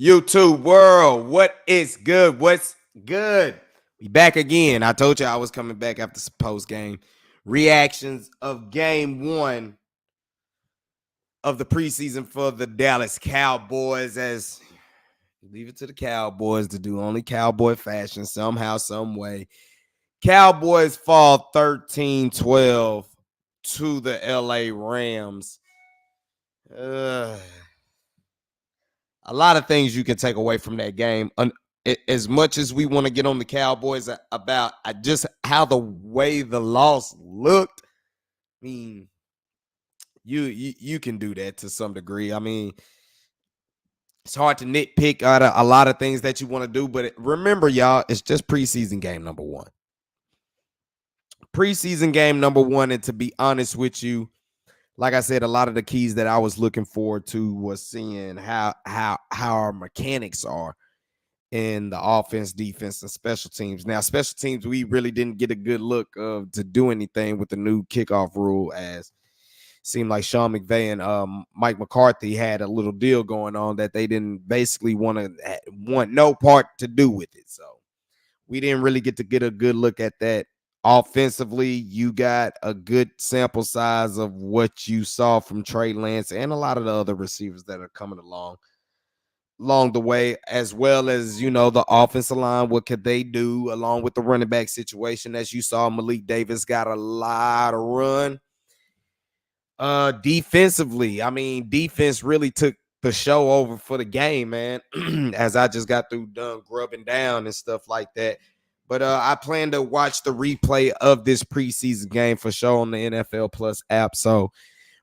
YouTube world, what is good? What's good? We back again. I told you I was coming back after some post game reactions of game one of the preseason for the Dallas Cowboys. As leave it to the Cowboys to do only Cowboy fashion somehow, some way. Cowboys fall 13-12 to the LA Rams. Uh, a lot of things you can take away from that game. As much as we want to get on the Cowboys about just how the way the loss looked, I mean, you can do that to some degree. I mean, it's hard to nitpick out a lot of things that you want to do, but remember, y'all, it's just preseason game number one. Preseason game number one, and to be honest with you, like I said, a lot of the keys that I was looking forward to was seeing how our mechanics are in the offense, defense, and special teams. Now, special teams, we really didn't get a good look of to do anything with the new kickoff rule, as seemed like Sean McVay and Mike McCarthy had a little deal going on that they didn't basically want no part to do with it. So we didn't really get a good look at that. Offensively, you got a good sample size of what you saw from Trey Lance and a lot of the other receivers that are coming along the way, as well as, the offensive line. What could they do along with the running back situation? As you saw, Malik Davis got a lot of run. Defensively, I mean, defense really took the show over for the game, man. As I just got through done grubbing down and stuff like that. But I plan to watch the replay of this preseason game for sure on the NFL Plus app. So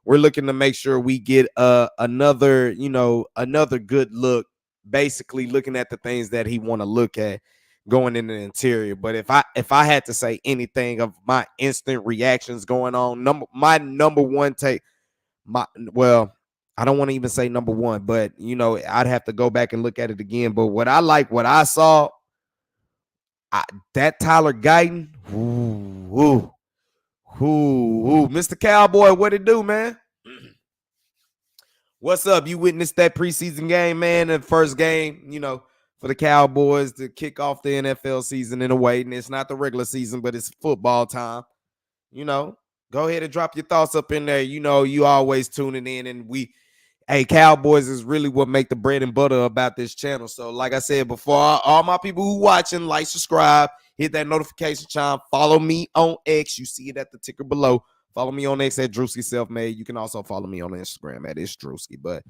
we're looking to make sure we get another good look, basically looking at the things that he want to look at going in the interior. But if I had to say anything of my instant reactions going on, my number one take, I don't want to even say number one, but I'd have to go back and look at it again. But what I saw, that Tyler Guyton, Mr. Cowboy, what it do, man? What's up? You witnessed that preseason game, man, the first game, for the Cowboys to kick off the NFL season in a way. And it's not the regular season, but it's football time. Go ahead and drop your thoughts up in there. You always tuning in, and Cowboys is really what make the bread and butter about this channel. So like I said before, all my people who watching, like, subscribe, hit that notification chime, follow me on X. You see it at the ticker below. Follow me on X at Drewski Selfmade. You can also follow me on Instagram at Drewski. But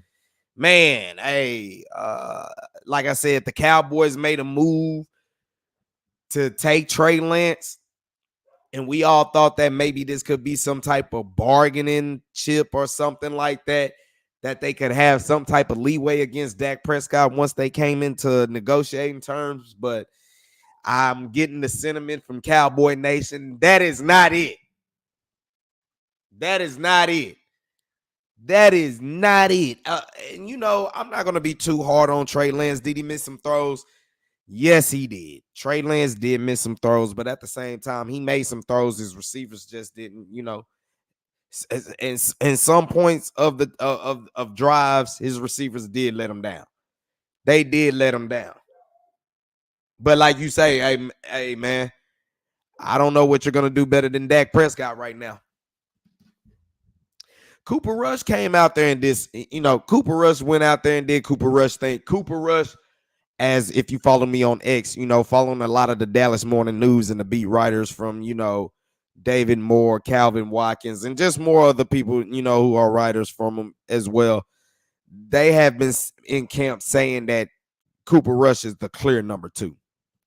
man, like I said, the Cowboys made a move to take Trey Lance. And we all thought that maybe this could be some type of bargaining chip or something like that they could have some type of leeway against Dak Prescott once they came into negotiating terms. But I'm getting the sentiment from Cowboy Nation. That is not it. That is not it. That is not it. And I'm not going to be too hard on Trey Lance. Did he miss some throws? Yes, he did. Trey Lance did miss some throws, but at the same time, he made some throws. His receivers just didn't, and some points of the of drives, his receivers did let him down. They did let him down. But like you say, hey man, I don't know what you're gonna do better than Dak Prescott right now. Cooper Rush came out there and Cooper Rush went out there and did Cooper Rush thing. Cooper Rush, as if you follow me on X, following a lot of the Dallas Morning News and the beat writers from, David Moore, Calvin Watkins, and just more other people, who are writers from them as well. They have been in camp saying that Cooper Rush is the clear number 2.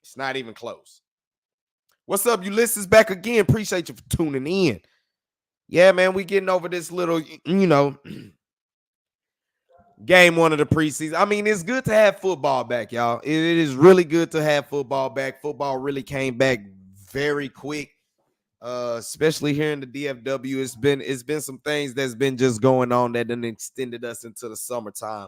It's not even close. What's up, Ulysses? Back again. Appreciate you for tuning in. Yeah, man, we getting over this little, game one of the preseason. I mean, it's good to have football back, y'all. It is really good to have football back. Football really came back very quick. Especially here in the DFW, it's been some things that's been just going on that then extended us into the summertime,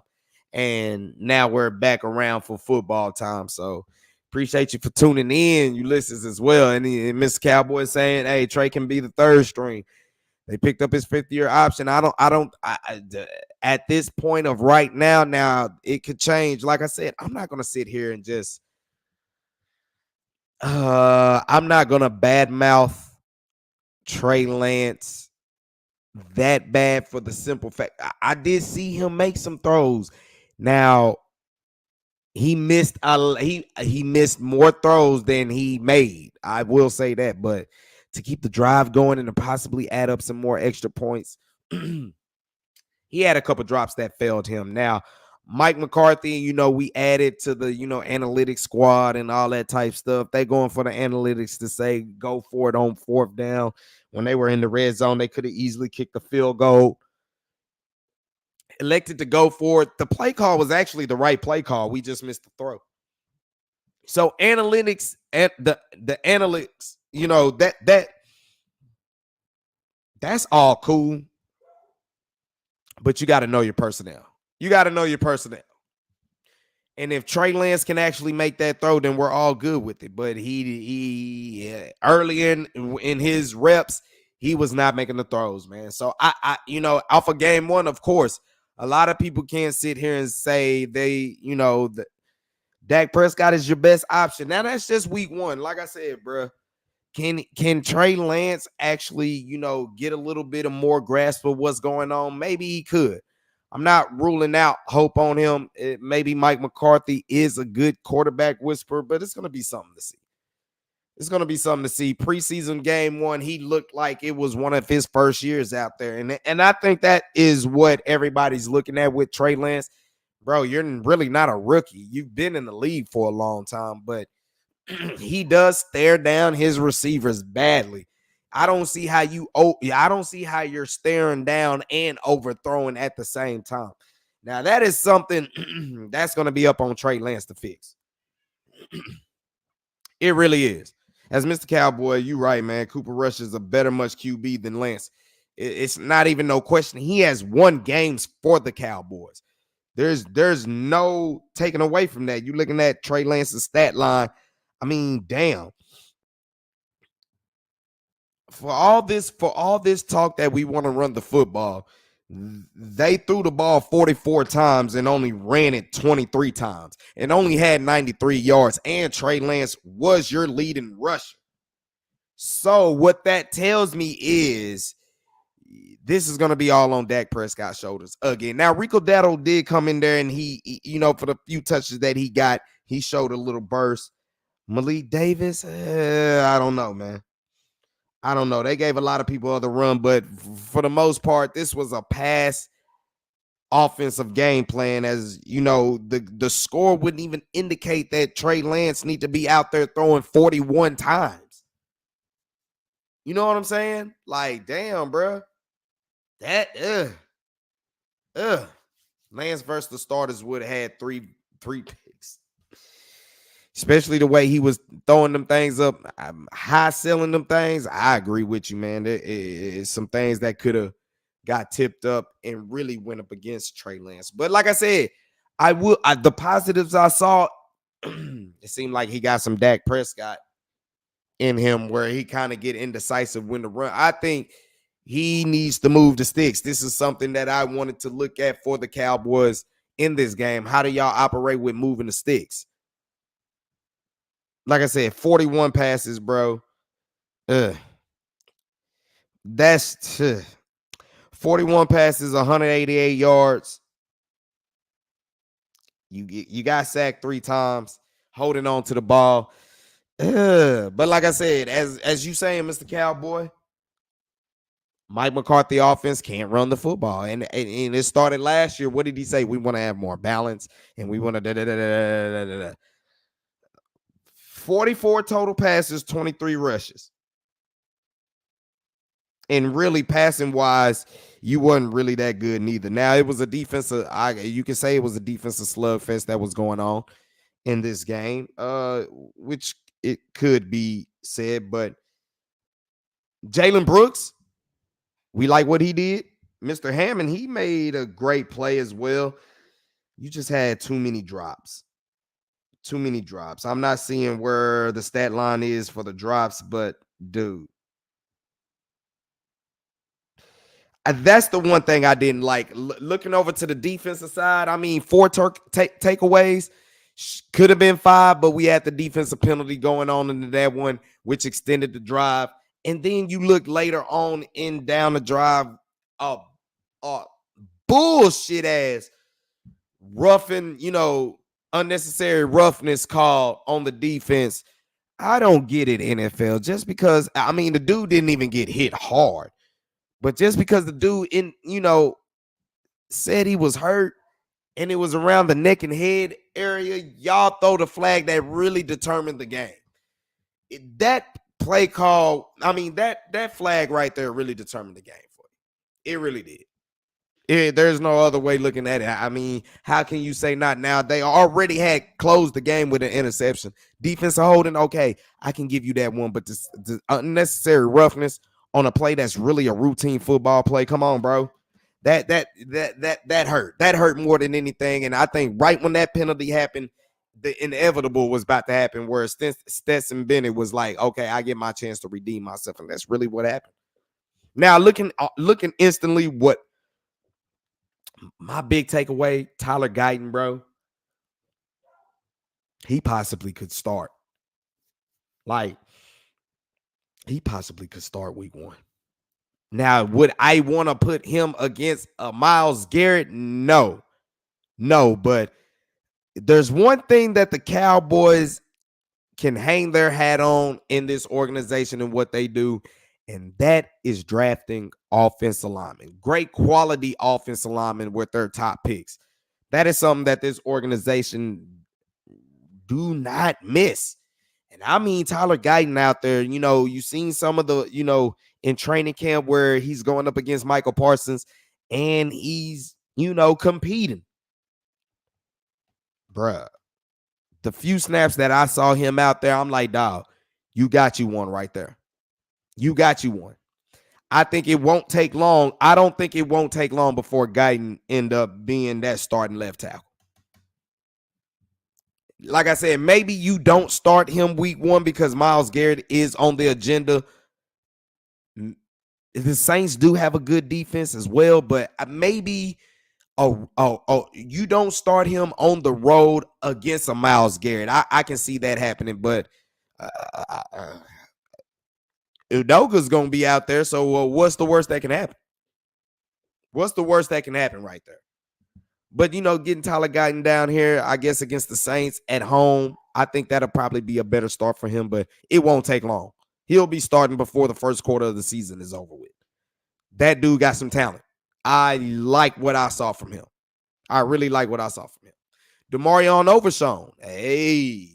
and now we're back around for football time. So appreciate you for tuning in, Ulysses, as well. And Mr. Cowboy saying, "Hey, Trey can be the third string." They picked up his 5th-year option. at this point of right now it could change. Like I said, I'm not gonna sit here and just I'm not gonna badmouth Trey Lance that bad for the simple fact I did see him make some throws. Now he missed more throws than he made. I will say that, but to keep the drive going and to possibly add up some more extra points, he had a couple drops that failed him. Now, Mike McCarthy, we added to the, analytics squad and all that type stuff. They going for the analytics to say go for it on fourth down. When they were in the red zone, they could have easily kicked the field goal. Elected to go for it. The play call was actually the right play call. We just missed the throw. So analytics and the analytics, that's all cool. But you got to know your personnel. You got to know your personnel. And if Trey Lance can actually make that throw, then we're all good with it. But he early in his reps, he was not making the throws, man. So I off of game one, of course, a lot of people can't sit here and say Dak Prescott is your best option. Now that's just week one. Like I said, bro, can Trey Lance actually, get a little bit of more grasp of what's going on? Maybe he could. I'm not ruling out hope on him. Maybe Mike McCarthy is a good quarterback whisperer, but it's going to be something to see. It's going to be something to see. Preseason game one, he looked like it was one of his first years out there. And I think that is what everybody's looking at with Trey Lance. Bro, you're really not a rookie. You've been in the league for a long time, but he does stare down his receivers badly. I don't see how you're staring down and overthrowing at the same time. Now, that is something that's going to be up on Trey Lance to fix. It really is. As Mr. Cowboy, you right, man. Cooper Rush is a better much QB than Lance. It's not even no question. He has won games for the Cowboys. There's no taking away from that. You're looking at Trey Lance's stat line. I mean, damn. For all this talk that we want to run the football, they threw the ball 44 times and only ran it 23 times and only had 93 yards. And Trey Lance was your leading rusher. So what that tells me is this is going to be all on Dak Prescott's shoulders again. Now, Rico Dowdle did come in there and he, for the few touches that he got, he showed a little burst. Malik Davis, I don't know, man. I don't know. They gave a lot of people other run, but for the most part, this was a pass offensive game plan. As you know, the score wouldn't even indicate that Trey Lance need to be out there throwing 41 times. You know what I'm saying? Like, damn, bro. That Lance versus the starters would have had three picks. Especially the way he was throwing them things up, high selling them things. I agree with you, man. There is some things that could have got tipped up and really went up against Trey Lance. But like I said, the positives I saw, it seemed like he got some Dak Prescott in him where he kind of get indecisive when to run. I think he needs to move the sticks. This is something that I wanted to look at for the Cowboys in this game. How do y'all operate with moving the sticks? Like I said, 41 passes, bro. That's 41 passes, 188 yards. You got sacked 3 times, holding on to the ball. But like I said, as you saying, Mr. Cowboy, Mike McCarthy offense can't run the football. And it started last year. What did he say? We want to have more balance and we want to 44 total passes, 23 rushes. And really passing wise, you wasn't really that good neither. Now it was a defensive, you can say it was a defensive slugfest that was going on in this game, which it could be said, but Jalen Brooks, we like what he did. Mr. Hammond, he made a great play as well. You just had too many drops. Too many drops. I'm not seeing where the stat line is for the drops, but dude, That's the one thing I didn't like. Looking over to the defensive side, I mean, 4 takeaways could have been 5, but we had the defensive penalty going on into that one, which extended the drive. And then you look later on in down the drive, uh, bullshit ass roughing, unnecessary roughness call on the defense. I don't get it, NFL. Just because, I mean, the dude didn't even get hit hard. But just because the dude said he was hurt and it was around the neck and head area, y'all throw the flag that really determined the game. That play call, I mean, that flag right there really determined the game for you. It really did. There's no other way looking at it. I mean, how can you say not now? They already had closed the game with an interception. Defensive holding, okay, I can give you that one, but the unnecessary roughness on a play that's really a routine football play. Come on, bro. That hurt. That hurt more than anything. And I think right when that penalty happened, the inevitable was about to happen, where Stetson Bennett was like, okay, I get my chance to redeem myself. And that's really what happened. Now, looking instantly, what my big takeaway, Tyler Guyton, bro, he possibly could start. Like, he possibly could start week 1. Now, would I want to put him against Myles Garrett? No, but there's one thing that the Cowboys can hang their hat on in this organization and what they do, and that is drafting offensive linemen. Great quality offensive linemen with their top picks. That is something that this organization do not miss. And I mean, Tyler Guyton out there, you've seen some of the, in training camp where he's going up against Michael Parsons and he's, competing. Bruh, the few snaps that I saw him out there, I'm like, dog, you got you one right there. You got you one. I think it won't take long. I don't think it won't take long before Guyton end up being that starting left tackle. Like I said, maybe you don't start him week 1 because Myles Garrett is on the agenda. The Saints do have a good defense as well, but maybe you don't start him on the road against a Myles Garrett. I can see that happening, but Udoka's going to be out there, so what's the worst that can happen? What's the worst that can happen right there? But, getting Tyler Guyton down here, I guess, against the Saints at home, I think that'll probably be a better start for him, but it won't take long. He'll be starting before the first quarter of the season is over with. That dude got some talent. I like what I saw from him. I really like what I saw from him. Demarion Overshown. Hey,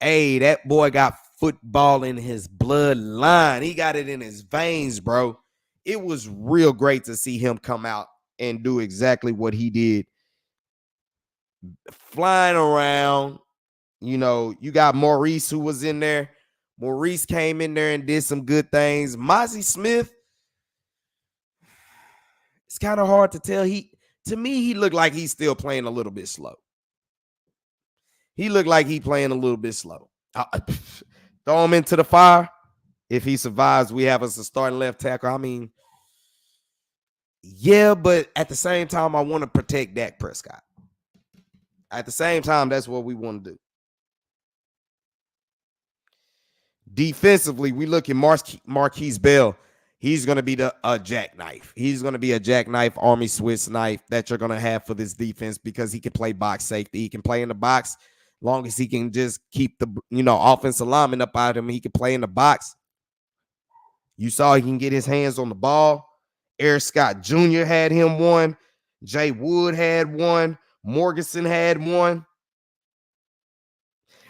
that boy got football in his bloodline. He got it in his veins, bro. It was real great to see him come out and do exactly what he did. Flying around, you got Maurice who was in there. Maurice came in there and did some good things. Mozzie Smith, it's kind of hard to tell. To me, he looked like he's still playing a little bit slow. He looked like he's playing a little bit slow. Throw him into the fire. If he survives, we have us a starting left tackle. I mean, yeah, but at the same time, I want to protect Dak Prescott. At the same time, that's what we want to do. Defensively, we look at Marquise Bell. He's going to be a jackknife. He's going to be a jackknife, Army Swiss knife that you're going to have for this defense because he can play box safety. He can play in the box long as he can just keep the offensive lineman up out of him. He can play in the box. You saw he can get his hands on the ball. Eric Scott Jr. had him one. Jay Wood had one. Morganson had one.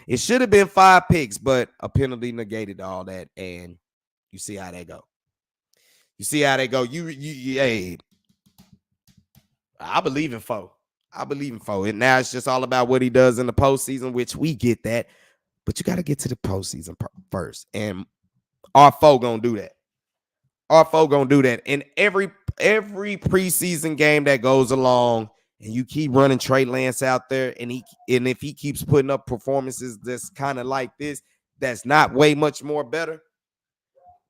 It should have been 5 picks, but a penalty negated all that, and you see how they go. Hey, I believe in Foe. And now it's just all about what he does in the postseason, which we get that, but you got to get to the postseason first, and our Foe gonna do that. And every preseason game that goes along, and you keep running Trey Lance out there, and if he keeps putting up performances that's kind of like this, that's not way much more better,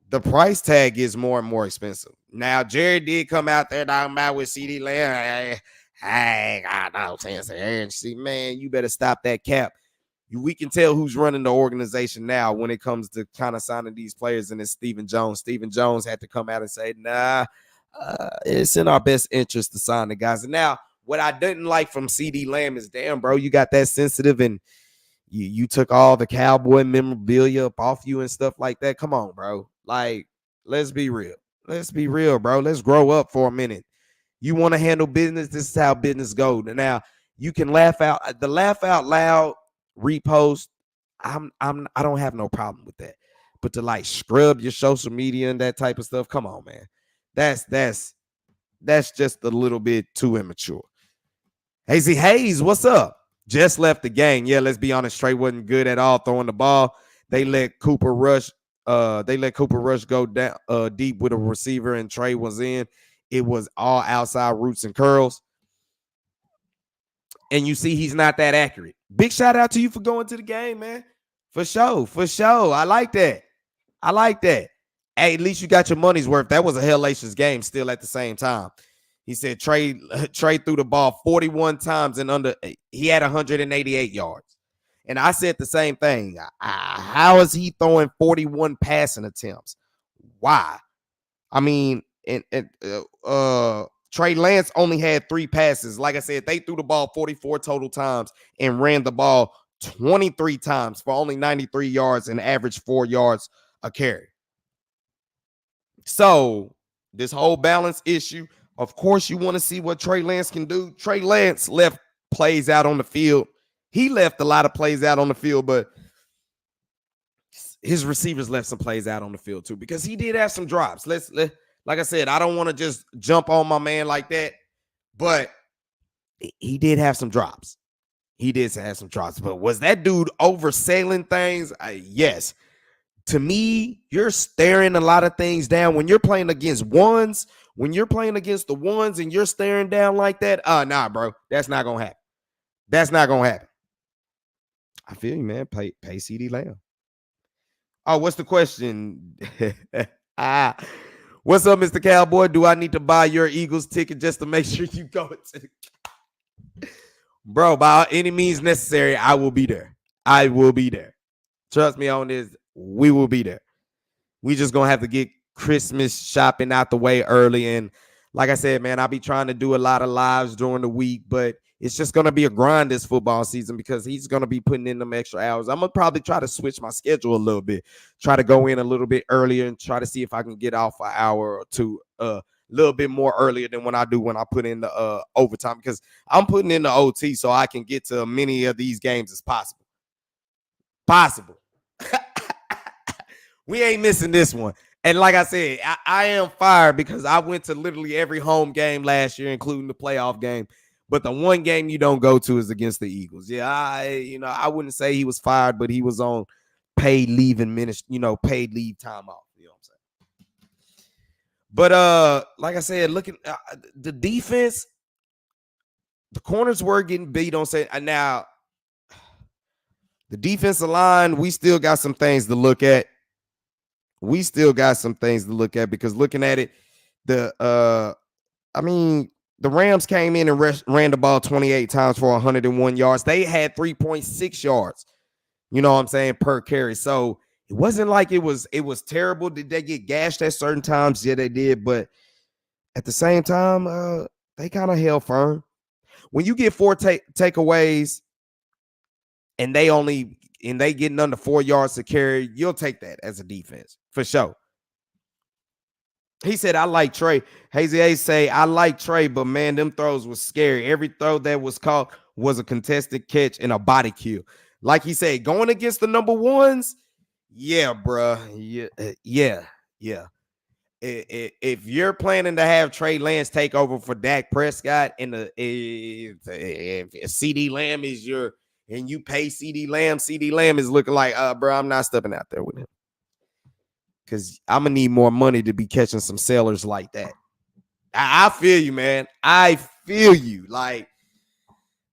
the price tag is more and more expensive. Now, Jerry did come out there talking about with CD Lamb. Hey, I know, and see, man, you better stop that cap. We can tell who's running the organization now when it comes to kind of signing these players, and it's Stephen Jones. Stephen Jones had to come out and say, nah, it's in our best interest to sign the guys. And now, what I didn't like from CD Lamb is, damn, bro, you got that sensitive and you took all the Cowboy memorabilia up off you and stuff like that. Come on, bro. Like, let's be real. Let's be real, bro. Let's grow up for a minute. You want to handle business, this is how business goes. Now, you can laugh out loud repost. I don't have no problem with that. But to like scrub your social media and that type of stuff, come on, man. That's just a little bit too immature. Hazy Hayes, what's up? Just left the game. Yeah, let's be honest. Trey wasn't good at all throwing the ball. They let Cooper Rush go down deep with a receiver, and Trey was in. It was all outside roots and curls. And you see he's not that accurate. Big shout out to you for going to the game, man. For sure. I like that. Hey, at least you got your money's worth. That was a hellacious game still at the same time. He said Trey threw the ball 41 times and he had 188 yards. And I said the same thing. How is he throwing 41 passing attempts? Why? I mean, Trey Lance only had 3 passes. Like I said, they threw the ball 44 total times and ran the ball 23 times for only 93 yards and average 4 yards a carry. So this whole balance issue, of course, you want to see what Trey Lance can do. Trey Lance left plays out on the field. He left a lot of plays out on the field, but his receivers left some plays out on the field too, because he did have some drops. Like I said, I don't want to just jump on my man like that, but he did have some drops. But was that dude overselling things? Yes. To me, you're staring a lot of things down when you're playing against ones. When you're playing against the ones and you're staring down like that, nah, bro, that's not gonna happen. I feel you, man. Pay CD Lamb. Oh, what's the question? What's up, Mr. Cowboy? Do I need to buy your Eagles ticket just to make sure you go to? Bro, by any means necessary, I will be there. Trust me on this. We will be there. We just gonna have to get Christmas shopping out the way early. And like I said, man, I'll be trying to do a lot of lives during the week, but it's just going to be a grind this football season because he's going to be putting in them extra hours. I'm going to probably try to switch my schedule a little bit, try to go in a little bit earlier and try to see if I can get off an hour or two a little bit more earlier than when I put in the overtime, because I'm putting in the OT so I can get to many of these games as possible. We ain't missing this one. And like I said, I am fired because I went to literally every home game last year, including the playoff game. But the one game you don't go to is against the Eagles. Yeah, I wouldn't say he was fired, but he was on paid leave and paid leave time off. You know what I'm saying? But like I said, looking the defense, the corners were getting beat on. Now the defensive line, we still got some things to look at. Because looking at it, the Rams came in and ran the ball 28 times for 101 yards. They had 3.6 yards, you know what I'm saying, per carry. So it wasn't like it was terrible. Did they get gashed at certain times? Yeah, they did. But at the same time, they kind of held firm. When you get 4 takeaways and they getting under 4 yards to carry, you'll take that as a defense for sure. He said, I like Trey. Hazy A say, I like Trey, but man, them throws was scary. Every throw that was caught was a contested catch and a body kill. Like he said, going against the number ones, yeah, bruh. Yeah. If you're planning to have Trey Lance take over for Dak Prescott and if CD Lamb is and you pay CD Lamb is looking like, bro, I'm not stepping out there with him. Because I'm going to need more money to be catching some sellers like that. I feel you, man. I feel you. Like,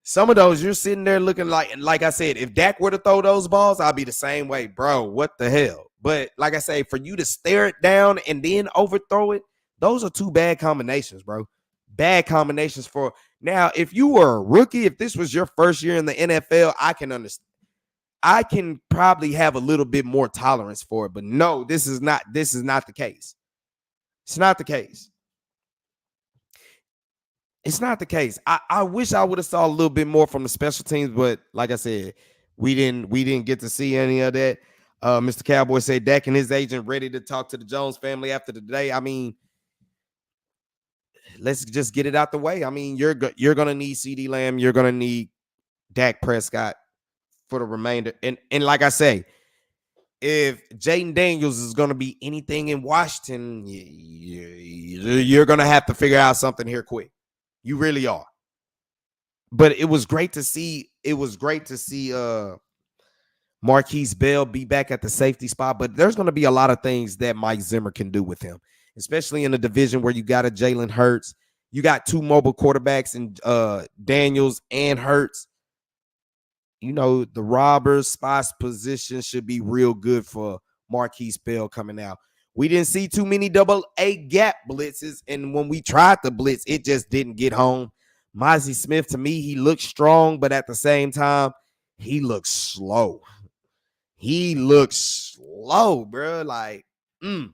some of those, you're sitting there looking like I said, if Dak were to throw those balls, I'll be the same way. Bro, what the hell? But like I say, for you to stare it down and then overthrow it, Those are two bad combinations, bro. Bad combinations for now. If you were a rookie, if this was your first year in the NFL, I can understand. I can probably have a little bit more tolerance for it, but no, this is not the case. It's not the case. It's not the case. I wish I would have saw a little bit more from the special teams, but like I said, we didn't get to see any of that. Mr. Cowboy said Dak and his agent ready to talk to the Jones family after the day. I mean, let's just get it out the way. I mean, you're gonna need CD Lamb, you're gonna need Dak Prescott for the remainder. And like I say, if Jaden Daniels is going to be anything in Washington, you're going to have to figure out something here quick. You really are. But it was great to see. It was great to see Marquise Bell be back at the safety spot. But there's going to be a lot of things that Mike Zimmer can do with him, especially in a division where you got a Jalen Hurts. You got two mobile quarterbacks in Daniels and Hurts. You know, the robbers spots position should be real good for Marquise Bell coming out. We didn't see too many double A gap blitzes, and when we tried to blitz, it just didn't get home. Mozzie Smith, to me, he looks strong, but at the same time, he looks slow. He looks slow, bro. Like, we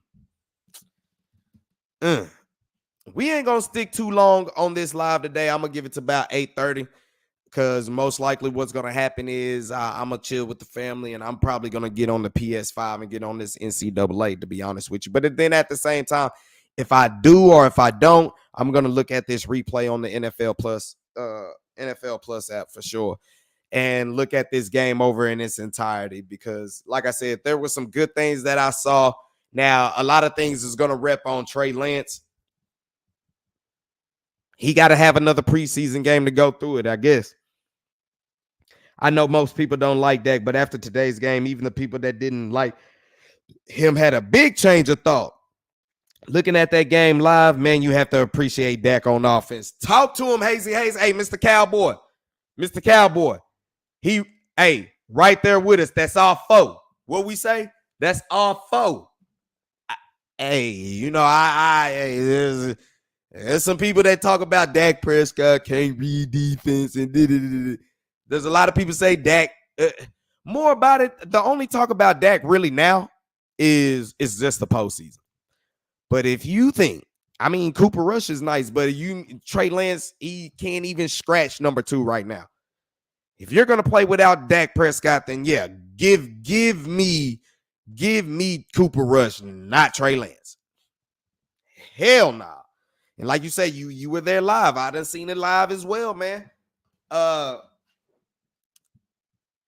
ain't gonna stick too long on this live today. I'm gonna give it to about 8:30. Because most likely what's going to happen is I'm going to chill with the family, and I'm probably going to get on the PS5 and get on this NCAA, to be honest with you. But then at the same time, if I do or if I don't, I'm going to look at this replay on the NFL Plus app for sure and look at this game over in its entirety. Because like I said, there were some good things that I saw. Now, a lot of things is going to rep on Trey Lance. He got to have another preseason game to go through it, I guess. I know most people don't like Dak, but after today's game, even the people that didn't like him had a big change of thought. Looking at that game live, man, you have to appreciate Dak on offense. Talk to him, Hazy Hayes. Hey, Mr. Cowboy. Mr. Cowboy. Right there with us. That's all foe. What we say? That's all foe. There's some people that talk about Dak Prescott can't read defense and there's a lot of people say Dak. More about it. The only talk about Dak really now is just the postseason. But if you think, I mean, Cooper Rush is nice, but Trey Lance, he can't even scratch number 2 right now. If you're gonna play without Dak Prescott, then yeah, give me Cooper Rush, not Trey Lance. Hell no. Nah. And like you say, you were there live. I done seen it live as well, man.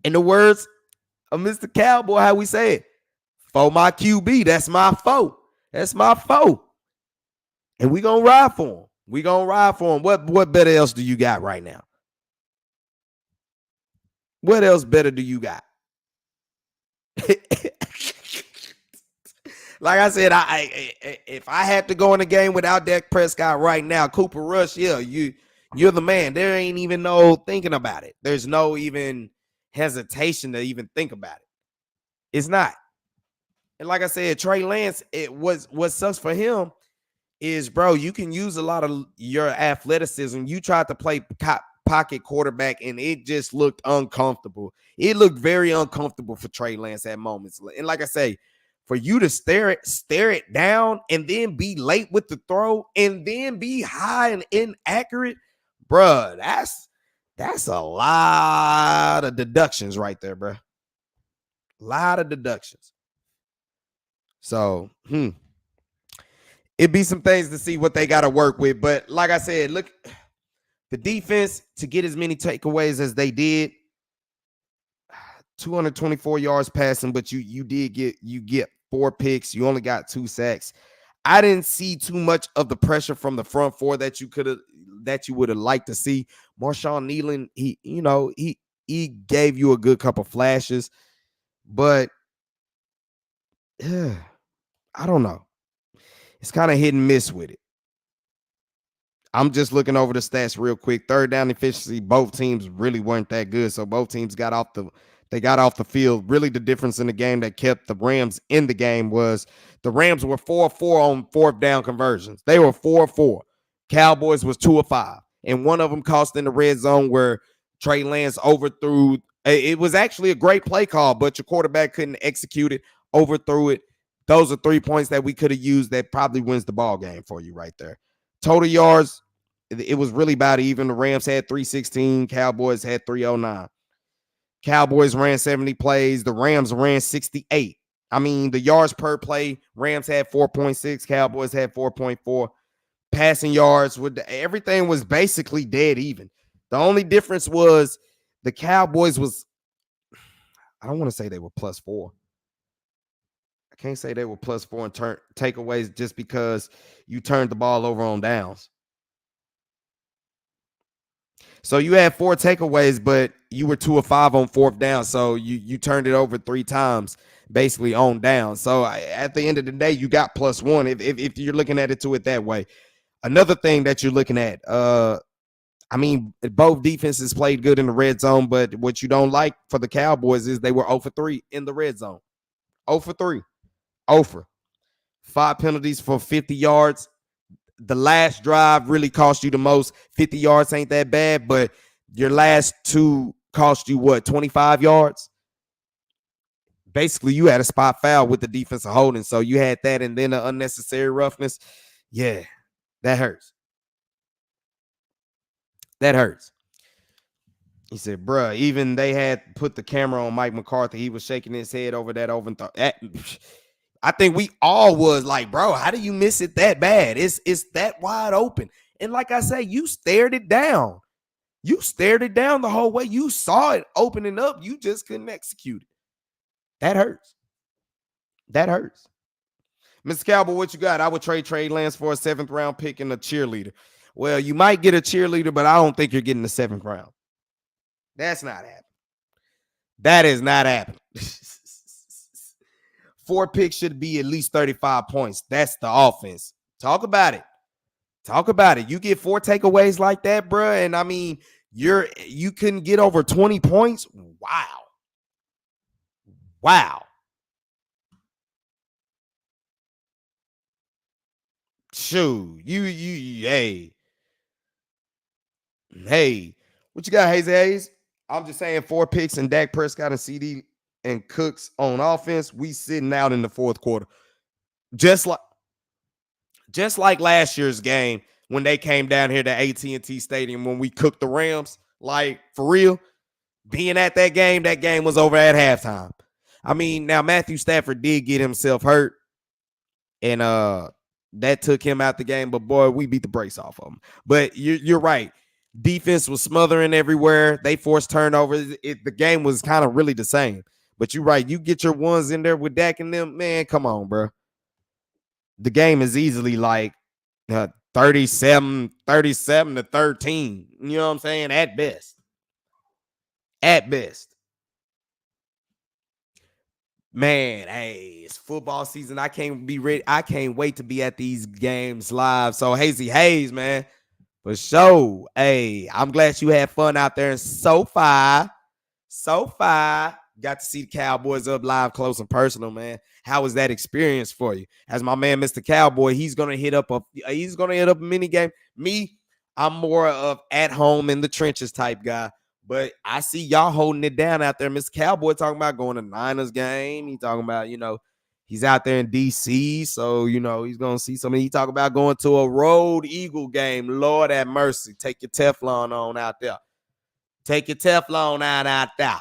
In the words of Mr. Cowboy, how we say it, for my QB, that's my foe. That's my foe. And we gonna ride for him. We gonna ride for him. What better else do you got right now? What else better do you got? Like I said, if I had to go in a game without Dak Prescott right now, Cooper Rush, yeah, you're the man. There ain't even no thinking about it. There's no even hesitation to even think about it. It's not. And like I said, Trey Lance, what sucks for him is, bro, you can use a lot of your athleticism. You tried to play pocket quarterback, and it just looked uncomfortable. It looked very uncomfortable for Trey Lance at moments. And like I say, for you to stare it down and then be late with the throw and then be high and inaccurate, bro, that's a lot of deductions right there, bro. A lot of deductions. So, it'd be some things to see what they got to work with. But like I said, look, the defense to get as many takeaways as they did, 224 yards passing, but you get 4 picks. You only got 2 sacks. I didn't see too much of the pressure from the front four that you would have liked to see. Marshawn Nealon, he gave you a good couple flashes, but I don't know. It's kind of hit and miss with it. I'm just looking over the stats real quick. Third down efficiency, both teams really weren't that good. So both teams got off the field. Really, the difference in the game that kept the Rams in the game was the Rams were 4-4 on fourth down conversions. They were 4-4. Cowboys was 2-5. And one of them cost in the red zone where Trey Lance overthrew. It was actually a great play call, but your quarterback couldn't execute it, overthrew it. Those are 3 points that we could have used that probably wins the ball game for you right there. Total yards, it was really about even. The Rams had 316, Cowboys had 309. Cowboys ran 70 plays, the Rams ran 68. I mean, the yards per play, Rams had 4.6, Cowboys had 4.4. Passing yards, everything was basically dead even. The only difference was the Cowboys was, I don't want to say they were +4. I can't say they were +4 in takeaways just because you turned the ball over on downs. So you had 4 takeaways, but you were 2 of 5 on fourth down. So you turned it over 3 times, basically on down. So at the end of the day, you got +1 if you're looking at it that way. Another thing that you're looking at, I mean, both defenses played good in the red zone, but what you don't like for the Cowboys is they were 0 for 3 in the red zone. 0 for 3. 0 for 5 penalties for 50 yards. The last drive really cost you the most. 50 yards ain't that bad, but your last 2 cost you what, 25 yards? Basically, you had a spot foul with the defensive holding, so you had that and then an unnecessary roughness. Yeah, that hurts. That hurts. He said, bruh, even they had put the camera on Mike McCarthy. He was shaking his head over that I think we all was like, bro, how do you miss it that bad? It's that wide open. And like I say, you stared it down. You stared it down the whole way. You saw it opening up. You just couldn't execute it. That hurts. That hurts. Mr. Cowboy, what you got? I would trade Trey Lance for a 7th round pick and a cheerleader. Well, you might get a cheerleader, but I don't think you're getting the 7th round. That's not happening. That is not happening. 4 picks should be at least 35 points. That's the offense. Talk about it. Talk about it. You get 4 takeaways like that, bro, and I mean, you couldn't get over 20 points. Wow. Shoot, hey, what you got, Hayes? I'm just saying 4 picks and Dak Prescott and CD and Cooks on offense. We sitting out in the 4th quarter, just like last year's game when they came down here to AT&T Stadium when we cooked the Rams. Like, for real, being at that game was over at halftime. I mean, now Matthew Stafford did get himself hurt, and that took him out the game. But boy, we beat the brakes off of him. But you're right. Defense was smothering everywhere. They forced turnovers. The game was kind of really the same. But you're right. You get your ones in there with Dak and them, man, come on, bro. The game is easily like 37 to 13. You know what I'm saying? At best. Man, hey, it's football season. I can't be ready. I can't wait to be at these games live. So, Hazy Hayes, man, for sure. Hey, I'm glad you had fun out there in SoFi. Got to see the Cowboys up live, close and personal, man. How was that experience for you? As my man, Mr. Cowboy, he's gonna hit up a mini game. Me, I'm more of at home in the trenches type guy. But I see y'all holding it down out there. Mr. Cowboy talking about going to Niners game. He talking about, he's out there in D.C., so, he's going to see something. He talking about going to a road Eagle game. Lord have mercy. Take your Teflon on out there. Take your Teflon out there.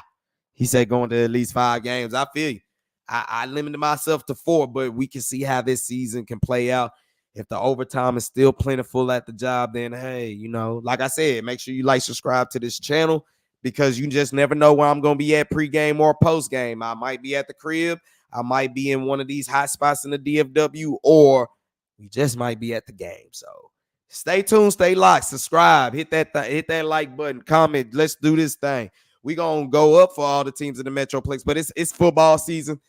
He said going to at least 5 games. I feel you. I limited myself to 4, but we can see how this season can play out. If the overtime is still plentiful at the job, then, hey, like I said, make sure you subscribe to this channel because you just never know where I'm going to be at pregame or postgame. I might be at the crib. I might be in one of these hot spots in the DFW, or we just might be at the game. So stay tuned, stay locked, subscribe, hit that like button, comment. Let's do this thing. We're going to go up for all the teams in the Metroplex, but it's football season.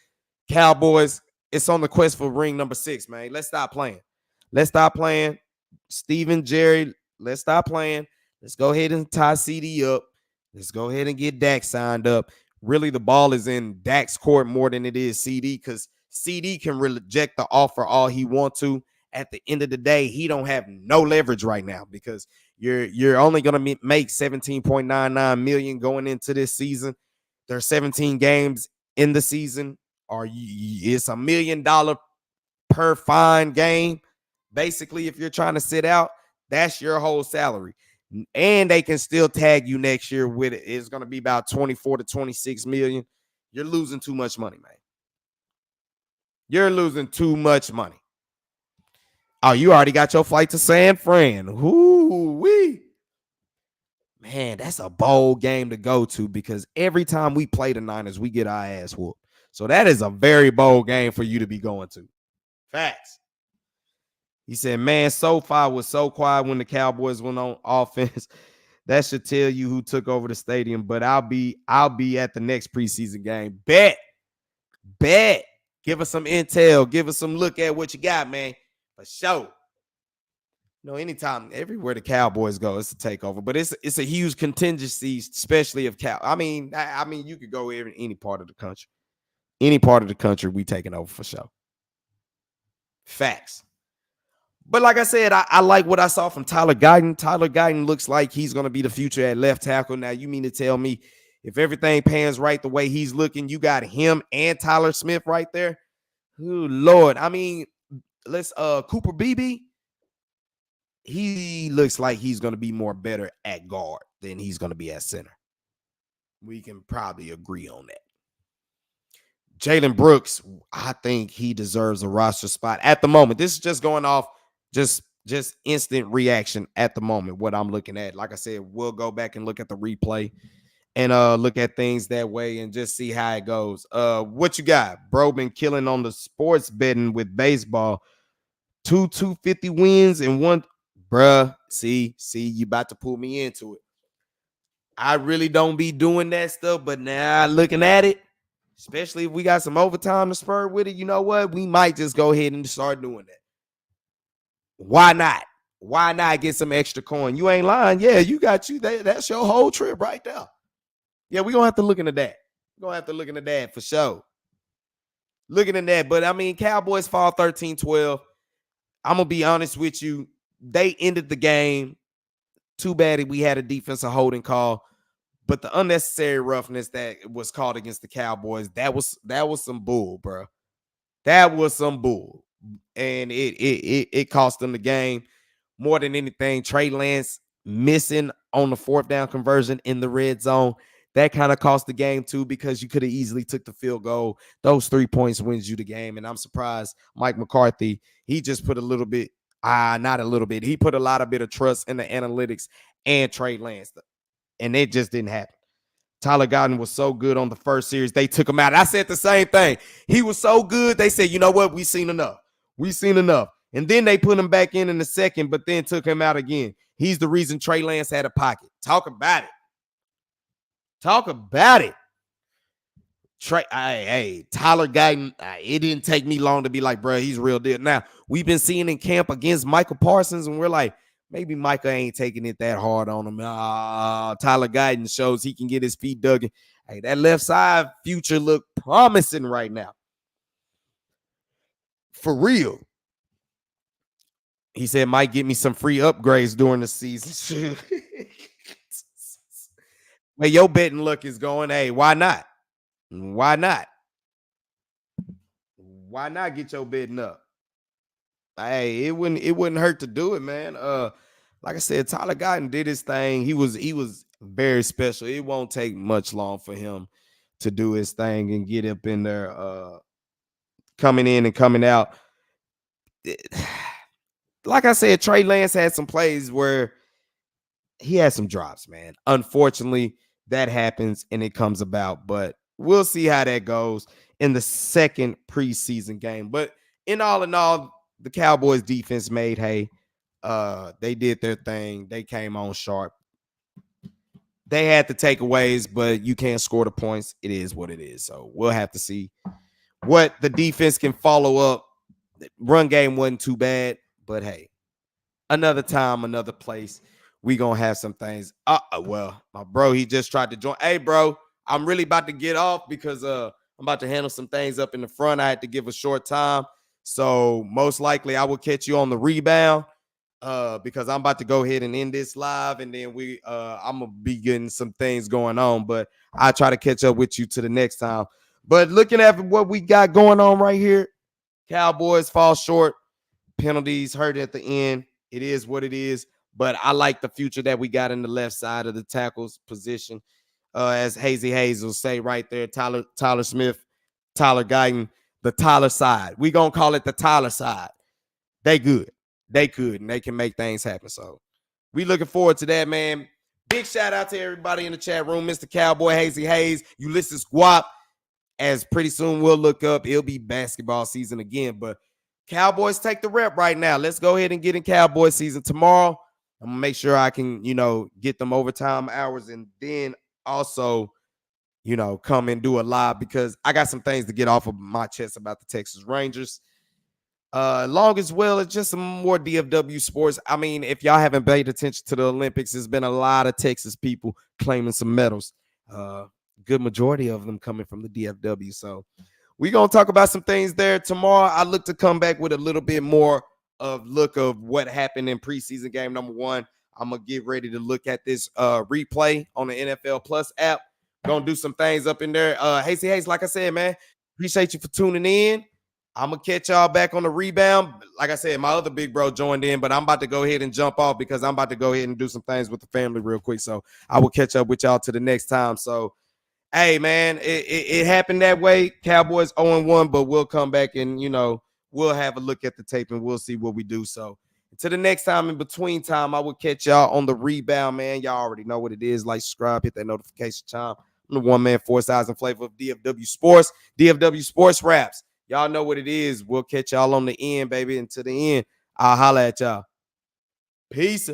Cowboys, it's on the quest for ring number 6, man. Let's stop playing. Steven, Jerry, let's stop playing. Let's go ahead and tie CD up. Let's go ahead and get Dak signed up. Really, the ball is in Dak's court more than it is CD, because CD can reject the offer all he wants to. At the end of the day, he don't have no leverage right now, because you're only going to make 17.99 million going into this season. There's 17 games in the season, or it's $1 million per fine game. Basically, if you're trying to sit out, that's your whole salary. And they can still tag you next year with it. It's going to be about 24 to 26 million. You're losing too much money, man. You're losing too much money. Oh, you already got your flight to San Fran. Whoo-wee. Man, that's a bold game to go to, because every time we play the Niners, we get our ass whooped. So that is a very bold game for you to be going to. Facts. He said, man, SoFi was so quiet when the Cowboys went on offense. That should tell you who took over the stadium. But I'll be at the next preseason game. Bet. Give us some intel. Give us some look at what you got, man. For sure. Anytime, everywhere the Cowboys go, it's a takeover. But it's a huge contingency, especially if I mean, you could go in any part of the country. Any part of the country, we taking over for sure. Facts. But like I said, I like what I saw from Tyler Guyton. Tyler Guyton looks like he's going to be the future at left tackle. Now, you mean to tell me if everything pans right the way he's looking, you got him and Tyler Smith right there? Oh, Lord. I mean, Cooper Beebe, he looks like he's going to be more better at guard than he's going to be at center. We can probably agree on that. Jalen Brooks, I think he deserves a roster spot at the moment. This is just going off just instant reaction at the moment, what I'm looking at. Like I said, we'll go back and look at the replay and look at things that way and just see how it goes. What you got? Bro been killing on the sports betting with baseball. 250 wins and one. Bruh, see, you about to pull me into it. I really don't be doing that stuff, but now looking at it, especially if we got some overtime to spur with it, you know what? We might just go ahead and start doing that. Why not? Why not get some extra coin? You ain't lying. Yeah, you got you. That's your whole trip right there. Yeah, we're going to have to look into that. We're going to have to look into that for sure. Looking at that. But, I mean, Cowboys fall 13-12. I'm going to be honest with you. They ended the game. Too bad we had a defensive holding call. But the unnecessary roughness that was called against the Cowboys, that was some bull, bro. That was some bull. And it cost them the game more than anything. Trey Lance missing on the fourth down conversion in the red zone. That kind of cost the game too, because you could have easily took the field goal. Those 3 points wins you the game. And I'm surprised Mike McCarthy, he just put a little bit, not a little bit. He put a lot of bit of trust in the analytics and Trey Lance. And it just didn't happen. Tyler Guyton was so good on the first series. They took him out. I said the same thing. He was so good. They said, you know what? We've seen enough. And then they put him back in the second, but then took him out again. He's the reason Trey Lance had a pocket. Talk about it. Tyler Guyton, it didn't take me long to be like, bro, he's real deal. Now, we've been seeing in camp against Michael Parsons, and we're like, maybe Micah ain't taking it that hard on him. Tyler Guyton shows he can get his feet dug in. Hey, that left side future look promising right now. For real. He said, might get me some free upgrades during the season. Where your betting luck is going, hey, why not? Why not get your betting up? Hey, it wouldn't hurt to do it, man. Like I said, Tyler Guyton did his thing. He was very special. It won't take much long for him to do his thing and get up in there, coming in and coming out. Like I said, Trey Lance had some plays where he had some drops, man. Unfortunately, that happens and it comes about, but we'll see how that goes in the second preseason game. But in all, the Cowboys defense made hay. They did their thing. They came on sharp. They had the takeaways, but you can't score the points. It is what it is. So we'll have to see what the defense can follow up. Run game wasn't too bad, but hey, another time, another place. we gonna have some things. Well, my bro, he just tried to join. Hey, bro, I'm really about to get off because I'm about to handle some things up in the front. I had to give a short time. So most likely I will catch you on the rebound because I'm about to go ahead and end this live, and then I'm gonna be getting some things going on, but I'll try to catch up with you to the next time. But looking at what we got going on right here, Cowboys fall short, penalties hurt at the end. It is what it is, but I like the future that we got in the left side of the tackles position. As Hazy Hayes will say right there, Tyler Smith, Tyler Guyton, the Tyler side. We gonna call it the Tyler side. They good. They could, and they can make things happen. So we looking forward to that, man. Big shout out to everybody in the chat room, Mr. Cowboy, Hazy Hayes, Ulysses Guap. As pretty soon we'll look up, it'll be basketball season again. But Cowboys take the rep right now. Let's go ahead and get in Cowboy season tomorrow. I'm gonna make sure I can, get them overtime hours, and then also, come and do a live because I got some things to get off of my chest about the Texas Rangers. Long as well, it's just some more DFW sports. I mean, if y'all haven't paid attention to the Olympics, there's been a lot of Texas people claiming some medals. Good majority of them coming from the DFW. So we're going to talk about some things there tomorrow. I look to come back with a little bit more of look of what happened in preseason game number 1. I'm going to get ready to look at this replay on the NFL Plus app. Going to do some things up in there. Hazy Hayes, like I said, man, appreciate you for tuning in. I'm going to catch y'all back on the rebound. Like I said, my other big bro joined in, but I'm about to go ahead and jump off because I'm about to go ahead and do some things with the family real quick. So I will catch up with y'all to the next time. So, hey, man, it happened that way. Cowboys 0-1, but we'll come back and, we'll have a look at the tape and we'll see what we do. So until the next time, in between time, I will catch y'all on the rebound, man. Y'all already know what it is. Like, subscribe, hit that notification chime. I'm the one man, 4 size and flavor of DFW Sports, DFW Sports Raps. Y'all know what it is. We'll catch y'all on the end, baby. Until the end, I'll holla at y'all. Peace.